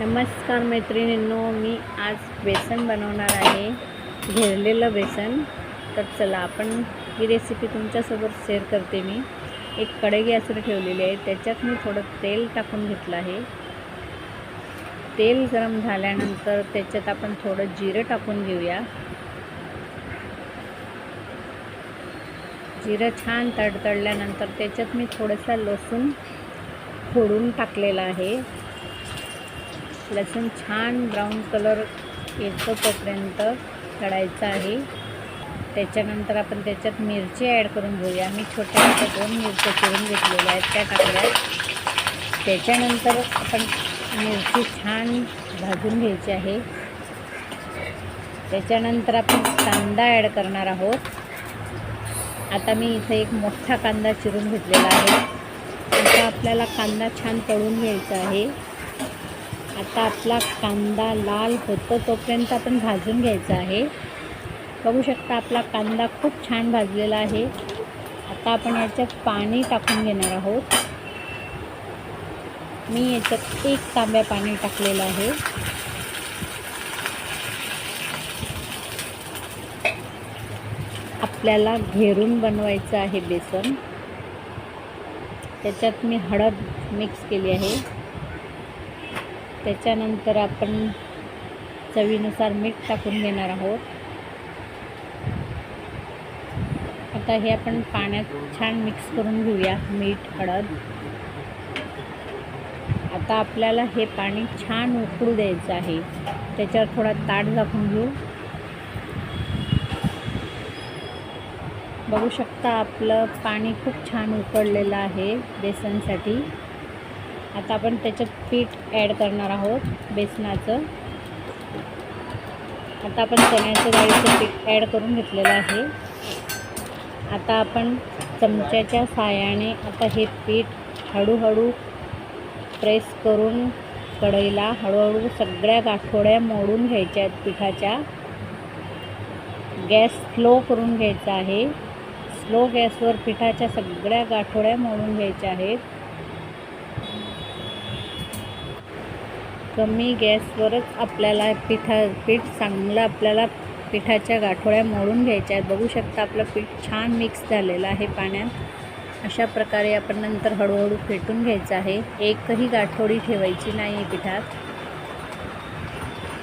नमस्कार मैत्रिणींनो, मी आज बेसन बनवणार आहे, घेरलेलं बेसन. तर चला आपण ही रेसिपी तुमच्यासोबत शेअर करते. मी एक कढई गॅसवर ठेवलेली आहे, त्याच्यात मी थोडं तेल टाकून घेतलं आहे. तेल गरम झाल्यानंतर त्याच्यात आपण थोडं जिरं टाकून घेऊया. जिरं छान तडतडल्यानंतर त्याच्यात मी थोडंसं लसूण फोडून टाकलेला आहे. लसूण छान ब्राऊन कलर येतो तोपर्यंत तळायचा आहे. त्याच्यानंतर आपण त्याच्यात मिरची ॲड करून घेऊया. मी छोट्या 2 मिरच्या चिरून घेतलेल्या आहेत, त्या टाकल्या. त्याच्यानंतर आपण मिरची छान भाजून घ्यायची आहे. त्याच्यानंतर आपण कांदा ॲड करणार आहोत. आता मी इथे एक मोठा कांदा चिरून घेतलेला आहे. आता आपल्याला कांदा छान तळून घ्यायचा आहे. आता आपला कांदा लाल होतो तोपर्यंत आपण भाजून घ्यायचा आहे. बघू शकता आपला कांदा खूप छान भाजलेला आहे. आता आपण याच्यात पाणी टाकून घेणार आहोत. मी याच्यात 1 तांब्या पाणी टाकलेलं आहे. आपल्याला घेरून बनवायचं आहे बेसन. त्याच्यात मी हळद मिक्स केली आहे. त्याच्यानंतर आपण चवीनुसार मीठ टाकून घेणार आहोत. आता हे आपण पाण्यात छान मिक्स करून घेऊया, मीठ हळद. आता आपल्याला हे पाणी छान उकळू द्यायचं आहे. त्याच्यावर थोडा ताट झाकून घेऊ. बघू शकता आपलं पाणी खूप छान उकळलेलं आहे बेसनसाठी. आता आपण त्याच्यात पीठ ॲड करणार आहोत बेसनाचं. आता आपण चण्याच्या डाळीचं पीठ ॲड करून घेतलेलं आहे. आता आपण चमच्याच्या साहाय्याने आता हे पीठ हळूहळू प्रेस करून कढईला हळूहळू सगळ्या गाठोड्या मोडून घ्यायच्या आहेत पिठाच्या. गॅस स्लो करून घ्यायचा आहे. स्लो गॅसवर पिठाच्या सगळ्या गाठोड्या मोडून घ्यायच्या आहेत. कमी गॅसवरच आपल्याला पीठ चांगलं आपल्याला पिठाच्या गाठोड्या मोडून घ्यायच्या आहेत. बघू शकता आपलं पीठ छान मिक्स झालेलं आहे पाण्यात. अशा प्रकारे आपण नंतर हळूहळू फेटून घ्यायचं आहे. एकही गाठोडी ठेवायची नाही आहे पिठात.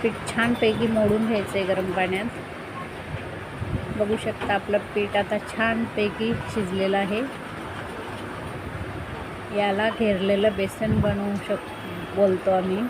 पीठ छानपैकी मोडून घ्यायचं आहे गरम पाण्यात. बघू शकता आपलं पीठ आता छानपैकी शिजलेलं आहे. याला घेरलेलं बेसन बनवू बोलतो आम्ही.